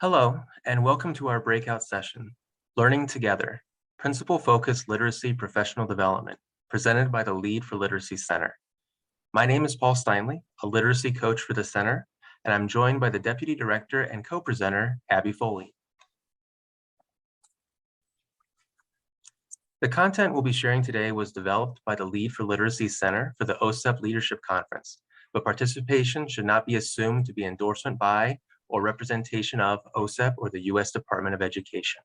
Hello, and welcome to our breakout session, Learning Together, Principal-Focused Literacy Professional Development, presented by the Lead for Literacy Center. My name is Paul Steinle, a literacy coach for the center, and I'm joined by the Deputy Director and co-presenter, Abby Foley. The content we'll be sharing today was developed by the Lead for Literacy Center for the OSEP Leadership Conference, but participation should not be assumed to be endorsement by or representation of OSEP or the U.S. Department of Education.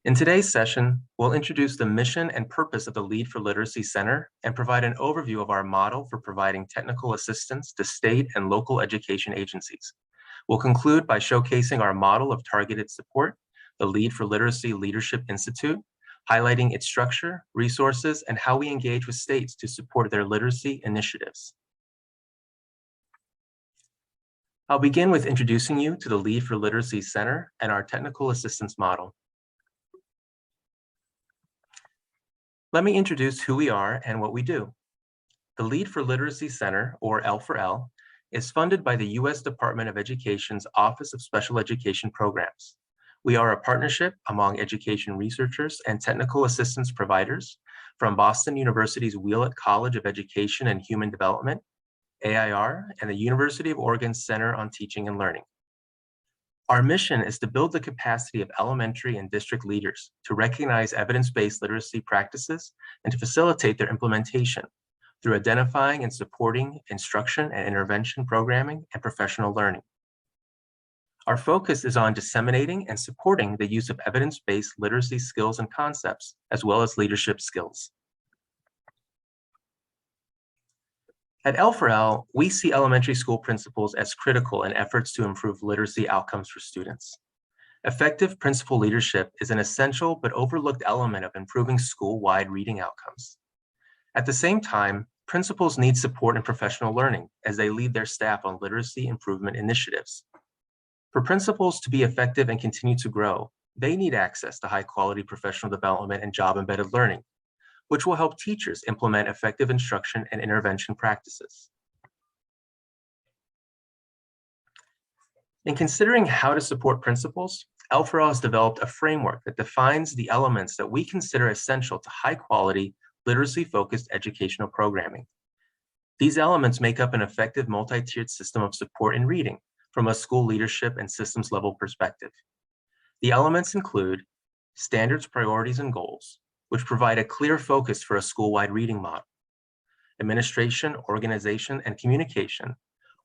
In today's session, we'll introduce the mission and purpose of the Lead for Literacy Center and provide an overview of our model for providing technical assistance to state and local education agencies. We'll conclude by showcasing our model of targeted support, the Lead for Literacy Leadership Institute, highlighting its structure, resources, and how we engage with states to support their literacy initiatives. I'll begin with introducing you to the Lead for Literacy Center and our technical assistance model. Let me introduce who we are and what we do. The Lead for Literacy Center, or L4L, is funded by the U.S. Department of Education's Office of Special Education Programs. We are a partnership among education researchers and technical assistance providers from Boston University's Wheelett College of Education and Human Development, AIR, and the University of Oregon Center on Teaching and Learning. Our mission is to build the capacity of elementary and district leaders to recognize evidence-based literacy practices and to facilitate their implementation through identifying and supporting instruction and intervention programming and professional learning. Our focus is on disseminating and supporting the use of evidence-based literacy skills and concepts, as well as leadership skills. At L4L, we see elementary school principals as critical in efforts to improve literacy outcomes for students. Effective principal leadership is an essential but overlooked element of improving school-wide reading outcomes. At the same time, principals need support in professional learning as they lead their staff on literacy improvement initiatives. For principals to be effective and continue to grow, they need access to high-quality professional development and job-embedded learning, which will help teachers implement effective instruction and intervention practices. In considering how to support principals, L4L has developed a framework that defines the elements that we consider essential to high-quality, literacy-focused educational programming. These elements make up an effective multi-tiered system of support in reading from a school leadership and systems level perspective. The elements include standards, priorities, and goals, which provide a clear focus for a school-wide reading model, administration, organization, and communication,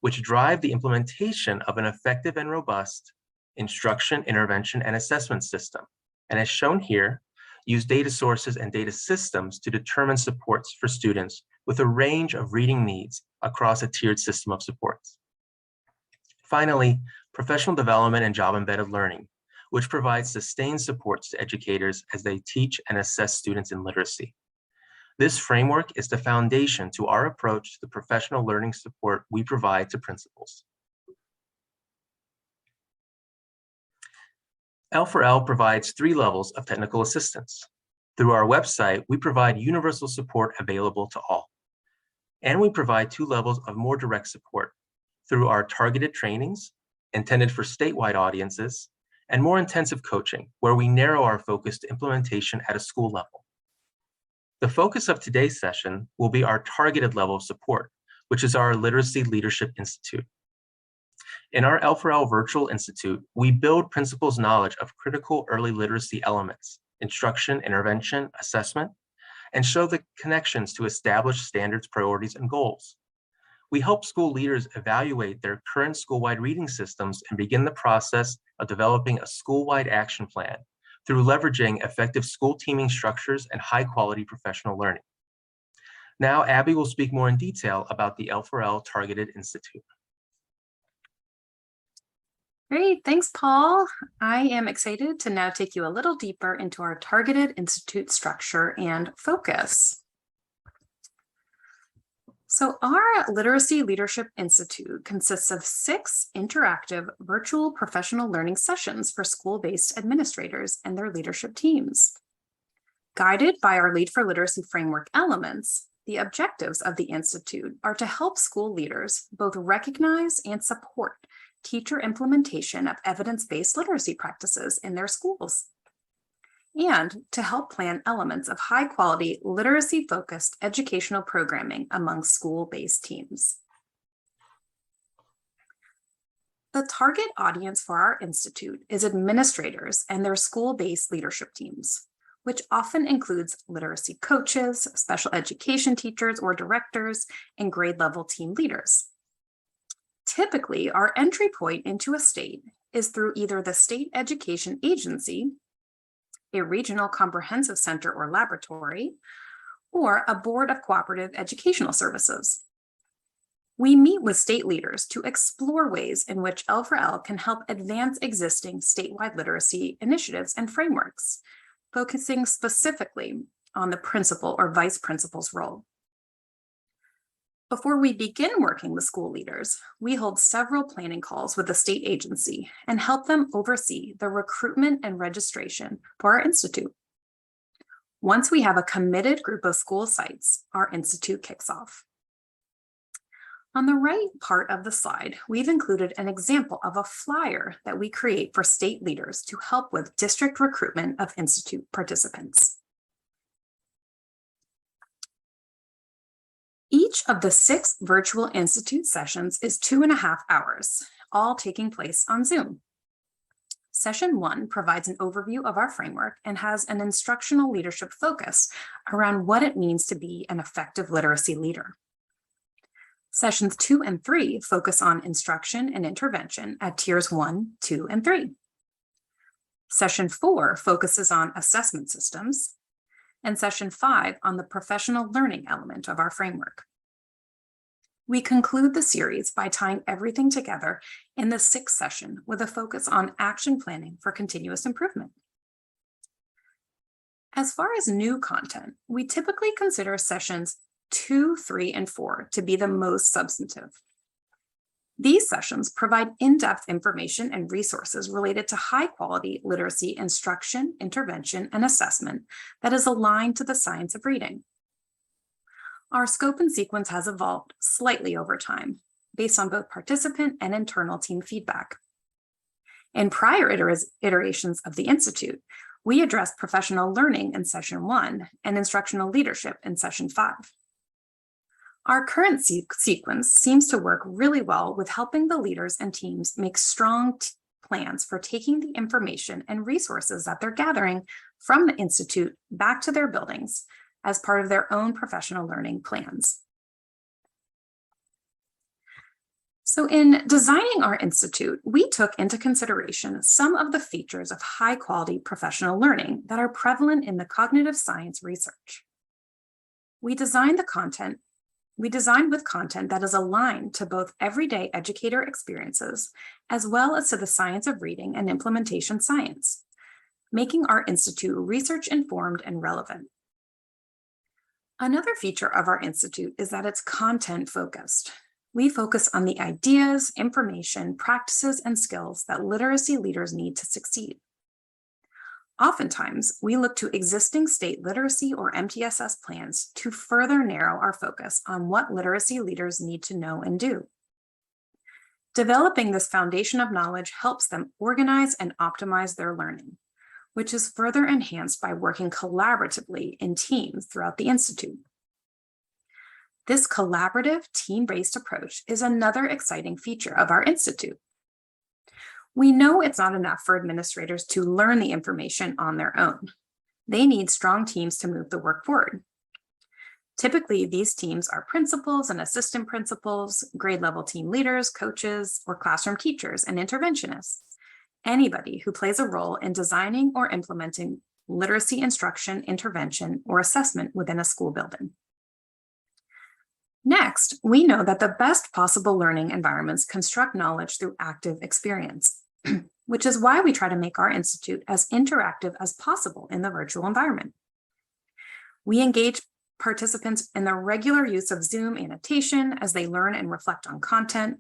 which drive the implementation of an effective and robust instruction, intervention, and assessment system, and as shown here, use data sources and data systems to determine supports for students with a range of reading needs across a tiered system of supports. Finally, professional development and job-embedded learning, which provides sustained supports to educators as they teach and assess students in literacy. This framework is the foundation to our approach to the professional learning support we provide to principals. L4L provides 3 levels of technical assistance. Through our website, we provide universal support available to all. And we provide 2 levels of more direct support through our targeted trainings intended for statewide audiences and more intensive coaching, where we narrow our focus to implementation at a school level. The focus of today's session will be our targeted level of support, which is our Literacy Leadership Institute. In our L4L Virtual Institute, we build principals' knowledge of critical early literacy elements, instruction, intervention, assessment, and show the connections to established standards, priorities, and goals. We help school leaders evaluate their current school-wide reading systems and begin the process of developing a school-wide action plan through leveraging effective school teaming structures and high-quality professional learning. Now, Abby will speak more in detail about the L4L Targeted Institute. Great, thanks, Paul. I am excited to now take you a little deeper into our Targeted Institute structure and focus. So our Literacy Leadership Institute consists of 6 interactive virtual professional learning sessions for school-based administrators and their leadership teams. Guided by our Lead for Literacy framework elements, the objectives of the Institute are to help school leaders both recognize and support teacher implementation of evidence-based literacy practices in their schools, and to help plan elements of high-quality, literacy-focused educational programming among school-based teams. The target audience for our institute is administrators and their school-based leadership teams, which often includes literacy coaches, special education teachers or directors, and grade-level team leaders. Typically, our entry point into a state is through either the state education agency, a regional comprehensive center or laboratory, or a board of cooperative educational services. We meet with state leaders to explore ways in which L4L can help advance existing statewide literacy initiatives and frameworks, focusing specifically on the principal or vice principal's role. Before we begin working with school leaders, we hold several planning calls with the state agency and help them oversee the recruitment and registration for our institute. Once we have a committed group of school sites, our institute kicks off. On the right part of the slide, we've included an example of a flyer that we create for state leaders to help with district recruitment of institute participants. Each of the 6 virtual institute sessions is 2.5 hours, all taking place on Zoom. Session 1 provides an overview of our framework and has an instructional leadership focus around what it means to be an effective literacy leader. Sessions 2 and 3 focus on instruction and intervention at tiers 1, 2, and 3. Session 4 focuses on assessment systems, and session 5 on the professional learning element of our framework. We conclude the series by tying everything together in the 6th session with a focus on action planning for continuous improvement. As far as new content, we typically consider sessions 2, 3, and 4 to be the most substantive. These sessions provide in-depth information and resources related to high-quality literacy instruction, intervention, and assessment that is aligned to the science of reading. Our scope and sequence has evolved slightly over time, based on both participant and internal team feedback. In prior iterations of the Institute, we addressed professional learning in session 1 and instructional leadership in session 5. Our current sequence seems to work really well with helping the leaders and teams make strong plans for taking the information and resources that they're gathering from the Institute back to their buildings as part of their own professional learning plans. So in designing our Institute, we took into consideration some of the features of high-quality professional learning that are prevalent in the cognitive science research. We designed with content that is aligned to both everyday educator experiences, as well as to the science of reading and implementation science, making our Institute research-informed and relevant. Another feature of our Institute is that it's content-focused. We focus on the ideas, information, practices, and skills that literacy leaders need to succeed. Oftentimes, we look to existing state literacy or MTSS plans to further narrow our focus on what literacy leaders need to know and do. Developing this foundation of knowledge helps them organize and optimize their learning, which is further enhanced by working collaboratively in teams throughout the Institute. This collaborative, team-based approach is another exciting feature of our Institute. We know it's not enough for administrators to learn the information on their own. They need strong teams to move the work forward. Typically, these teams are principals and assistant principals, grade-level team leaders, coaches, or classroom teachers and interventionists. Anybody who plays a role in designing or implementing literacy instruction, intervention, or assessment within a school building. Next, we know that the best possible learning environments construct knowledge through active experience, which is why we try to make our Institute as interactive as possible in the virtual environment. We engage participants in the regular use of Zoom annotation as they learn and reflect on content,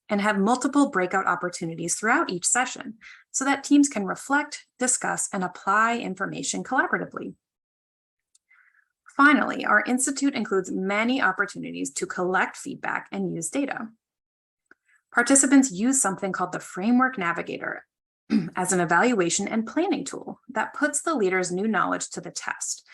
and have multiple breakout opportunities throughout each session so that teams can reflect, discuss, and apply information collaboratively. Finally, our Institute includes many opportunities to collect feedback and use data. Participants use something called the Framework Navigator as an evaluation and planning tool that puts the leader's new knowledge to the test.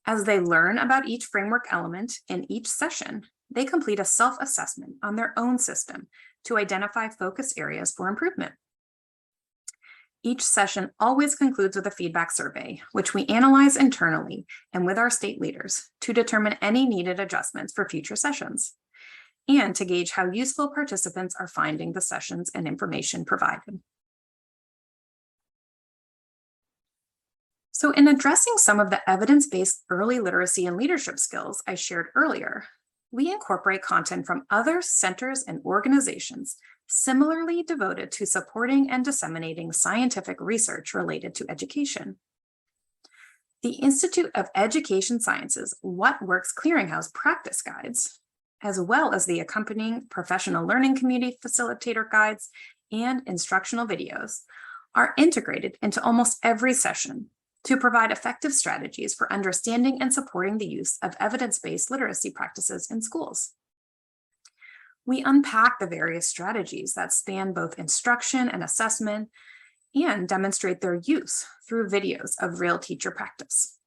As they learn about each framework element in each session, they complete a self-assessment on their own system to identify focus areas for improvement. Each session always concludes with a feedback survey, which we analyze internally and with our state leaders to determine any needed adjustments for future sessions, and to gauge how useful participants are finding the sessions and information provided. So in addressing some of the evidence-based early literacy and leadership skills I shared earlier, we incorporate content from other centers and organizations similarly devoted to supporting and disseminating scientific research related to education. The Institute of Education Sciences What Works Clearinghouse practice guides, as well as the accompanying professional learning community facilitator guides and instructional videos, are integrated into almost every session to provide effective strategies for understanding and supporting the use of evidence-based literacy practices in schools. We unpack the various strategies that span both instruction and assessment and demonstrate their use through videos of real teacher practice.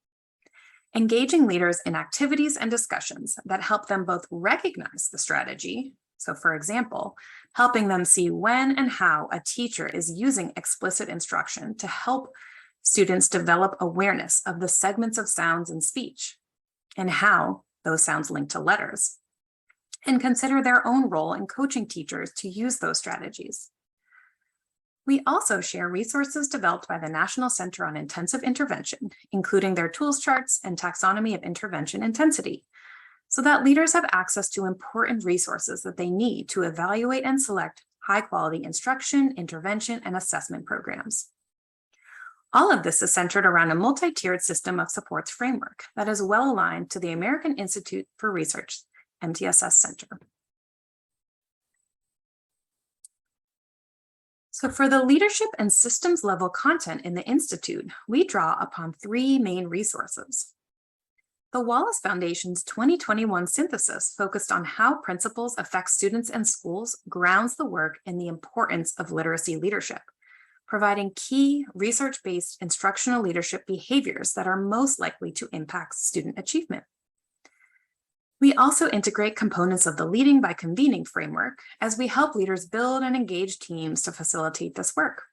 Engaging leaders in activities and discussions that help them both recognize the strategy, so for example, helping them see when and how a teacher is using explicit instruction to help students develop awareness of the segments of sounds in speech and how those sounds link to letters, and consider their own role in coaching teachers to use those strategies. We also share resources developed by the National Center on Intensive Intervention, including their tools charts and taxonomy of intervention intensity, so that leaders have access to important resources that they need to evaluate and select high-quality instruction, intervention, and assessment programs. All of this is centered around a multi-tiered system of supports framework that is well aligned to the American Institute for Research, MTSS Center. So for the leadership and systems level content in the Institute, we draw upon three main resources. The Wallace Foundation's 2021 synthesis focused on how principles affect students and schools grounds the work in the importance of literacy leadership, providing key research-based instructional leadership behaviors that are most likely to impact student achievement. We also integrate components of the Leading by Convening framework as we help leaders build and engage teams to facilitate this work.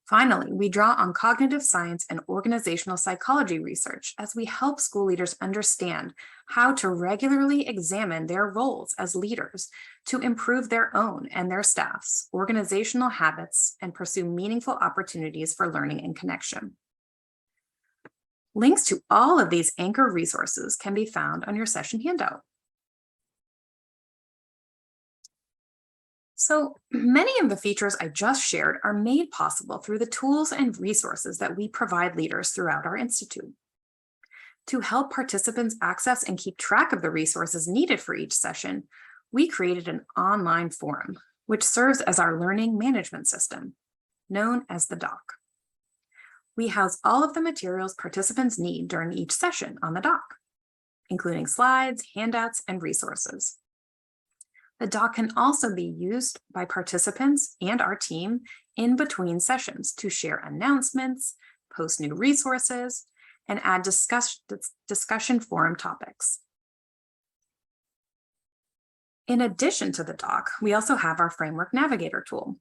Finally, we draw on cognitive science and organizational psychology research as we help school leaders understand how to regularly examine their roles as leaders to improve their own and their staff's organizational habits and pursue meaningful opportunities for learning and connection. Links to all of these anchor resources can be found on your session handout. So many of the features I just shared are made possible through the tools and resources that we provide leaders throughout our institute. To help participants access and keep track of the resources needed for each session, we created an online forum, which serves as our learning management system, known as the doc. We house all of the materials participants need during each session on the doc, including slides, handouts, and resources. The doc can also be used by participants and our team in between sessions to share announcements, post new resources, and add discussion forum topics. In addition to the doc, we also have our Framework Navigator tool.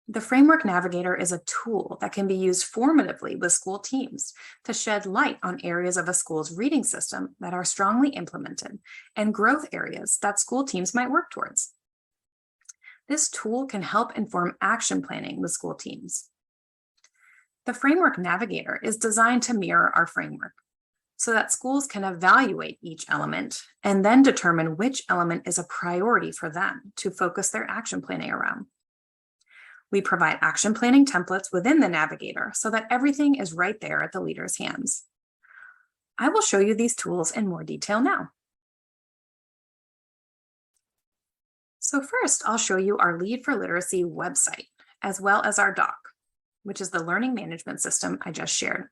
The Framework Navigator is a tool that can be used formatively with school teams to shed light on areas of a school's reading system that are strongly implemented and growth areas that school teams might work towards. This tool can help inform action planning with school teams. The Framework Navigator is designed to mirror our framework so that schools can evaluate each element and then determine which element is a priority for them to focus their action planning around. We provide action planning templates within the Navigator so that everything is right there at the leader's hands. I will show you these tools in more detail now. So first, I'll show you our Lead for Literacy website, as well as our doc, which is the learning management system I just shared.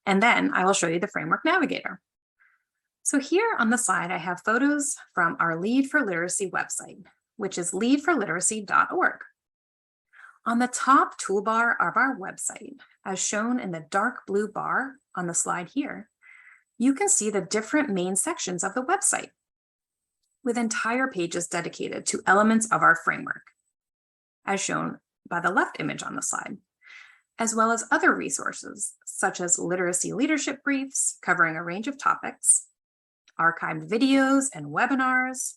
And then I will show you the Framework Navigator. So here on the slide, I have photos from our Lead for Literacy website, which is leadforliteracy.org. On the top toolbar of our website, as shown in the dark blue bar on the slide here, you can see the different main sections of the website, with entire pages dedicated to elements of our framework, as shown by the left image on the slide, as well as other resources such as literacy leadership briefs covering a range of topics, archived videos and webinars,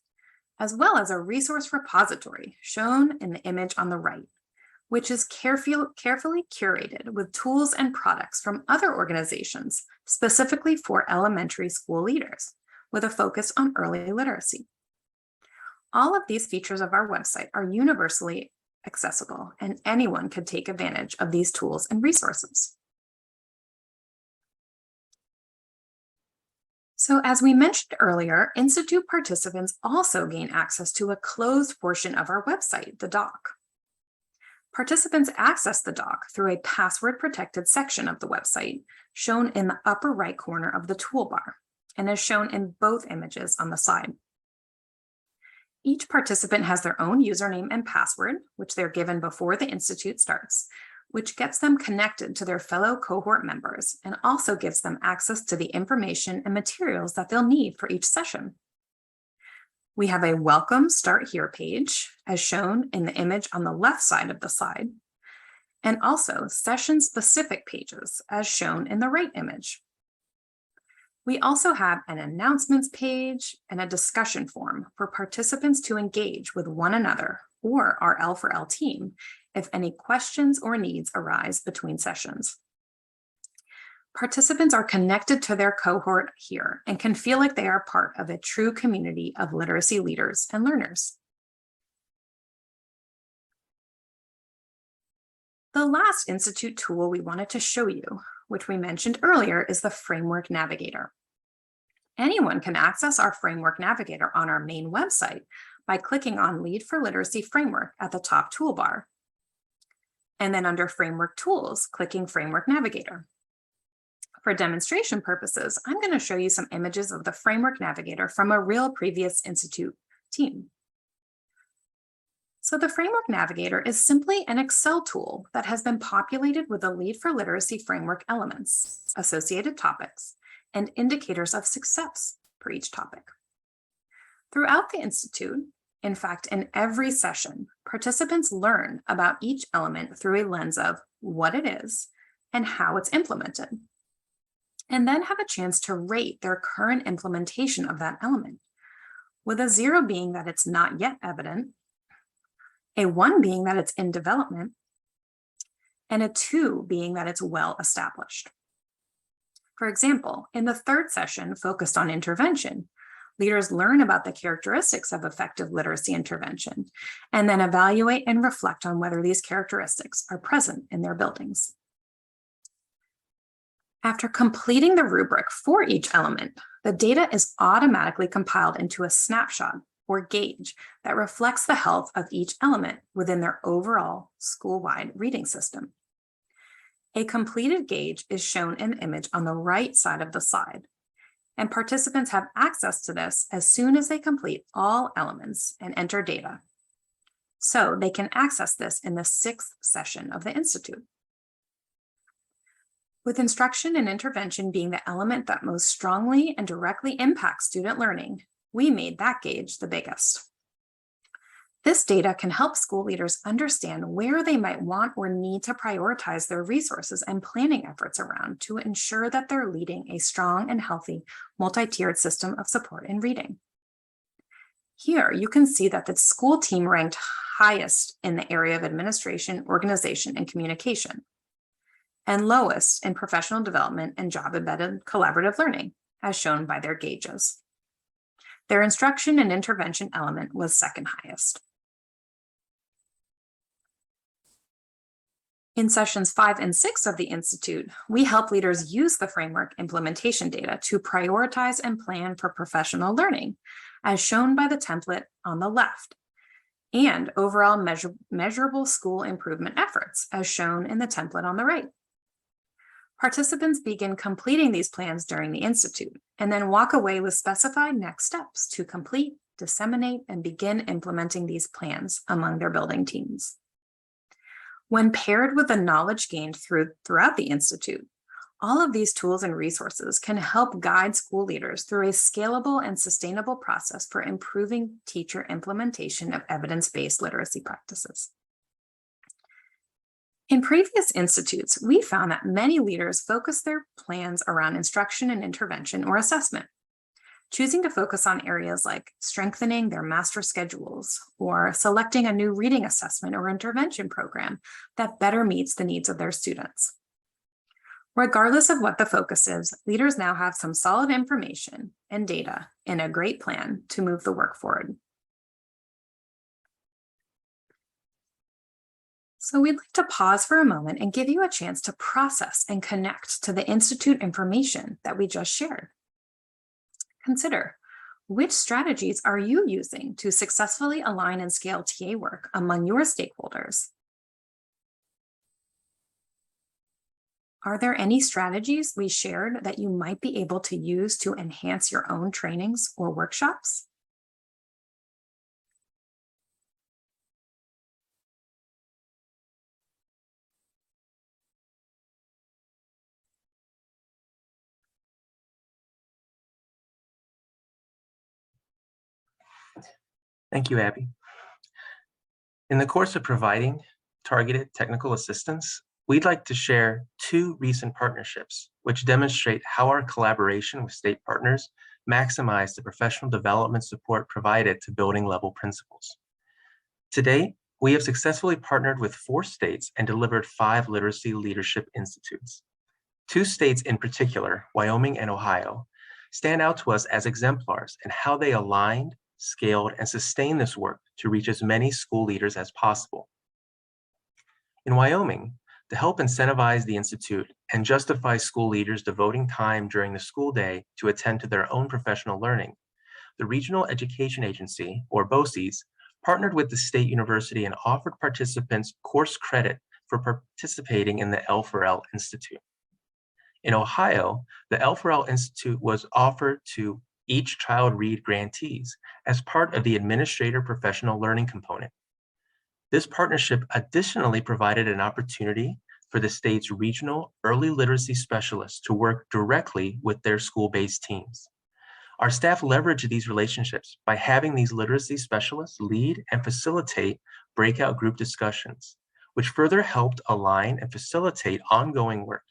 as well as a resource repository shown in the image on the right, which is carefully curated with tools and products from other organizations specifically for elementary school leaders, with a focus on early literacy. All of these features of our website are universally accessible, and anyone can take advantage of these tools and resources. So as we mentioned earlier, Institute participants also gain access to a closed portion of our website, the doc. Participants access the doc through a password-protected section of the website, shown in the upper right corner of the toolbar, and is shown in both images on the slide. Each participant has their own username and password, which they're given before the Institute starts, which gets them connected to their fellow cohort members and also gives them access to the information and materials that they'll need for each session. We have a Welcome Start Here page, as shown in the image on the left side of the slide, and also session-specific pages, as shown in the right image. We also have an announcements page and a discussion forum for participants to engage with one another or our L4L team if any questions or needs arise between sessions. Participants are connected to their cohort here and can feel like they are part of a true community of literacy leaders and learners. The last Institute tool we wanted to show you, which we mentioned earlier, is the Framework Navigator. Anyone can access our Framework Navigator on our main website by clicking on Lead for Literacy Framework at the top toolbar, and then under Framework Tools, clicking Framework Navigator. For demonstration purposes, I'm going to show you some images of the Framework Navigator from a real previous Institute team. So the Framework Navigator is simply an Excel tool that has been populated with the Lead for Literacy framework elements, associated topics, and indicators of success for each topic. Throughout the Institute, in fact, in every session, participants learn about each element through a lens of what it is and how it's implemented, and then have a chance to rate their current implementation of that element, with a 0 being that it's not yet evident, a 1 being that it's in development, and a 2 being that it's well established. For example, in the third session focused on intervention, leaders learn about the characteristics of effective literacy intervention, and then evaluate and reflect on whether these characteristics are present in their buildings. After completing the rubric for each element, the data is automatically compiled into a snapshot or gauge that reflects the health of each element within their overall school-wide reading system. A completed gauge is shown in the image on the right side of the slide, and participants have access to this as soon as they complete all elements and enter data. So they can access this in the 6th session of the Institute. With instruction and intervention being the element that most strongly and directly impacts student learning, we made that gauge the biggest. This data can help school leaders understand where they might want or need to prioritize their resources and planning efforts around to ensure that they're leading a strong and healthy multi-tiered system of support in reading. Here, you can see that the school team ranked highest in the area of administration, organization, and communication, and lowest in professional development and job-embedded collaborative learning, as shown by their gauges. Their instruction and intervention element was second highest. In sessions 5 and 6 of the Institute, we help leaders use the framework implementation data to prioritize and plan for professional learning, as shown by the template on the left, and overall measurable school improvement efforts, as shown in the template on the right. Participants begin completing these plans during the Institute and then walk away with specified next steps to complete disseminate, and begin implementing these plans among their building teams. When paired with the knowledge gained throughout the Institute, all of these tools and resources can help guide school leaders through a scalable and sustainable process for improving teacher implementation of evidence-based literacy practices. In previous institutes, we found that many leaders focus their plans around instruction and intervention or assessment, choosing to focus on areas like strengthening their master schedules or selecting a new reading assessment or intervention program that better meets the needs of their students. Regardless of what the focus is, leaders now have some solid information and data and a great plan to move the work forward. So we'd like to pause for a moment and give you a chance to process and connect to the Institute information that we just shared. Consider, which strategies are you using to successfully align and scale TA work among your stakeholders? Are there any strategies we shared that you might be able to use to enhance your own trainings or workshops? Thank you, Abby. In the course of providing targeted technical assistance, we'd like to share 2 recent partnerships which demonstrate how our collaboration with state partners maximize the professional development support provided to building level principals. To date, we have successfully partnered with 4 states and delivered 5 literacy leadership institutes. 2 states in particular, Wyoming and Ohio, stand out to us as exemplars in how they aligned, scaled, and sustained this work to reach as many school leaders as possible. In Wyoming, to help incentivize the Institute and justify school leaders devoting time during the school day to attend to their own professional learning, the Regional Education Agency, or BOCES, partnered with the state university and offered participants course credit for participating in the L4L Institute. In Ohio, the L4L Institute was offered to each child read grantees as part of the administrator professional learning component. This partnership additionally provided an opportunity for the state's regional early literacy specialists to work directly with their school-based teams. Our staff leveraged these relationships by having these literacy specialists lead and facilitate breakout group discussions, which further helped align and facilitate ongoing work.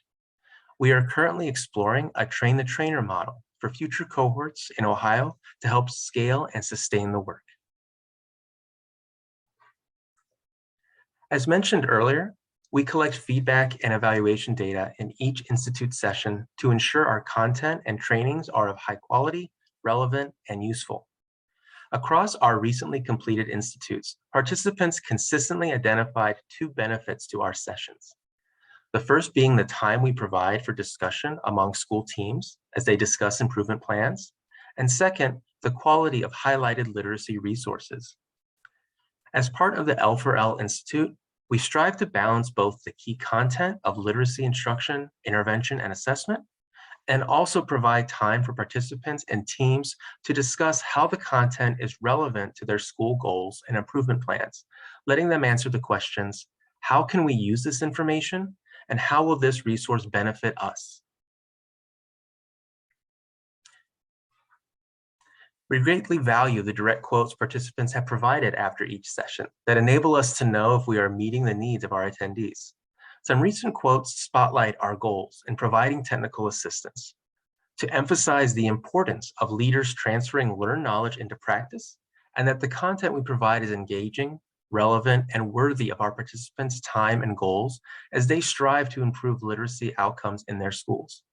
We are currently exploring a train-the-trainer model for future cohorts in Ohio to help scale and sustain the work. As mentioned earlier, we collect feedback and evaluation data in each institute session to ensure our content and trainings are of high quality, relevant, and useful. Across our recently completed institutes, participants consistently identified 2 benefits to our sessions. The first being the time we provide for discussion among school teams as they discuss improvement plans, and second, the quality of highlighted literacy resources. As part of the L4L Institute, we strive to balance both the key content of literacy instruction, intervention, and assessment, and also provide time for participants and teams to discuss how the content is relevant to their school goals and improvement plans, letting them answer the questions, how can we use this information, and how will this resource benefit us? We greatly value the direct quotes participants have provided after each session that enable us to know if we are meeting the needs of our attendees. Some recent quotes spotlight our goals in providing technical assistance to emphasize the importance of leaders transferring learned knowledge into practice, and that the content we provide is engaging, relevant, and worthy of our participants' time and goals as they strive to improve literacy outcomes in their schools.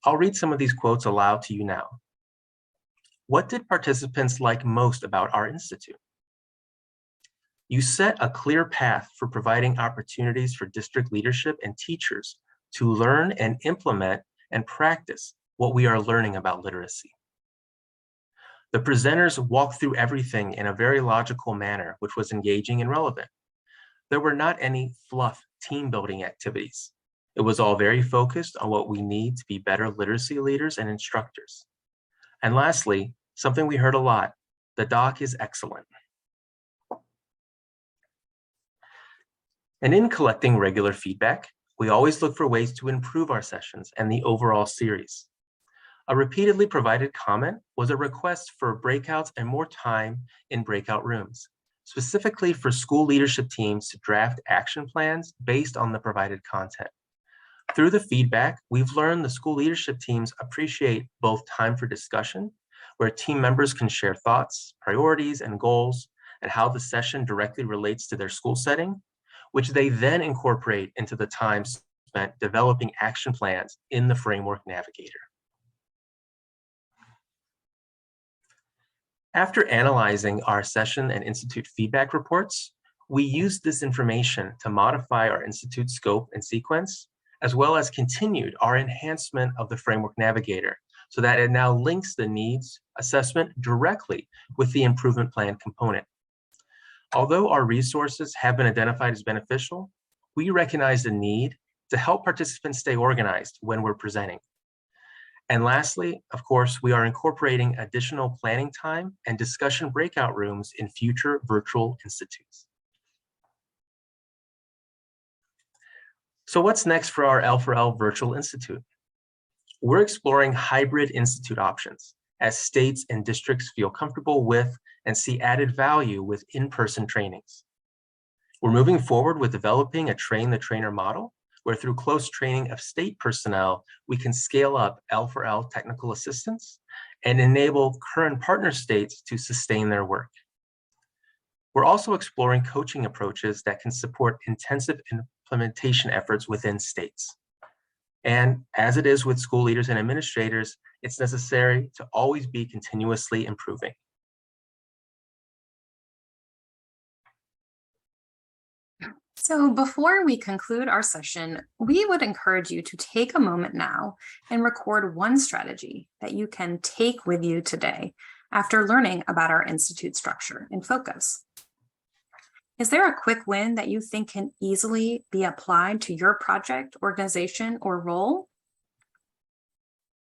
I'll read some of these quotes aloud to you now. What did participants like most about our institute? You set a clear path for providing opportunities for district leadership and teachers to learn and implement and practice what we are learning about literacy. The presenters walked through everything in a very logical manner, which was engaging and relevant. There were not any fluff team building activities. It was all very focused on what we need to be better literacy leaders and instructors. And lastly, something we heard a lot, The doc is excellent. And in collecting regular feedback, we always look for ways to improve our sessions and the overall series. A repeatedly provided comment was a request for breakouts and more time in breakout rooms, specifically for school leadership teams to draft action plans based on the provided content. Through the feedback, we've learned the school leadership teams appreciate both time for discussion, where team members can share thoughts, priorities, and goals, and how the session directly relates to their school setting, which they then incorporate into the time spent developing action plans in the Framework Navigator. After analyzing our session and institute feedback reports, we used this information to modify our institute scope and sequence, as well as continued our enhancement of the Framework Navigator so that it now links the needs assessment directly with the improvement plan component. Although our resources have been identified as beneficial, we recognize the need to help participants stay organized when we're presenting. And lastly, of course, we are incorporating additional planning time and discussion breakout rooms in future virtual institutes. So what's next for our L4L Virtual Institute? We're exploring hybrid institute options as states and districts feel comfortable with and see added value with in-person trainings. We're moving forward with developing a train-the-trainer model where through close training of state personnel, we can scale up L4L technical assistance and enable current partner states to sustain their work. We're also exploring coaching approaches that can support intensive implementation efforts within states. And as it is with school leaders and administrators, it's necessary to always be continuously improving. So before we conclude our session, we would encourage you to take a moment now and record one strategy that you can take with you today after learning about our institute structure and focus. Is there a quick win that you think can easily be applied to your project, organization, or role?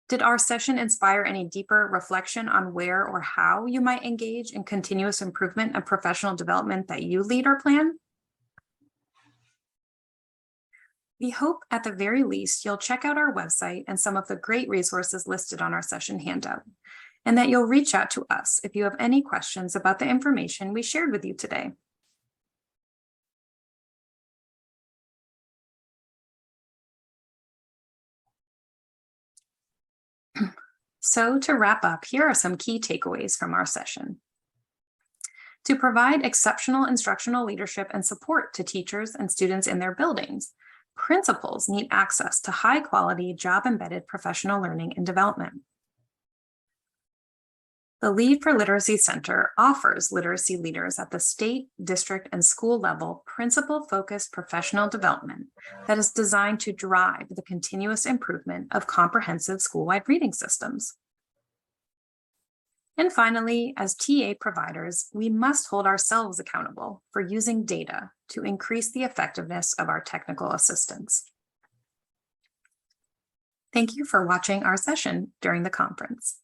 Did our session inspire any deeper reflection on where or how you might engage in continuous improvement and professional development that you lead or plan? We hope at the very least you'll check out our website and some of the great resources listed on our session handout, and that you'll reach out to us if you have any questions about the information we shared with you today. So to wrap up, here are some key takeaways from our session. To provide exceptional instructional leadership and support to teachers and students in their buildings, principals need access to high-quality, job-embedded professional learning and development. The Lead for Literacy Center offers literacy leaders at the state, district, and school level principal-focused professional development that is designed to drive the continuous improvement of comprehensive school-wide reading systems. And finally, as TA providers, we must hold ourselves accountable for using data to increase the effectiveness of our technical assistance. Thank you for watching our session during the conference.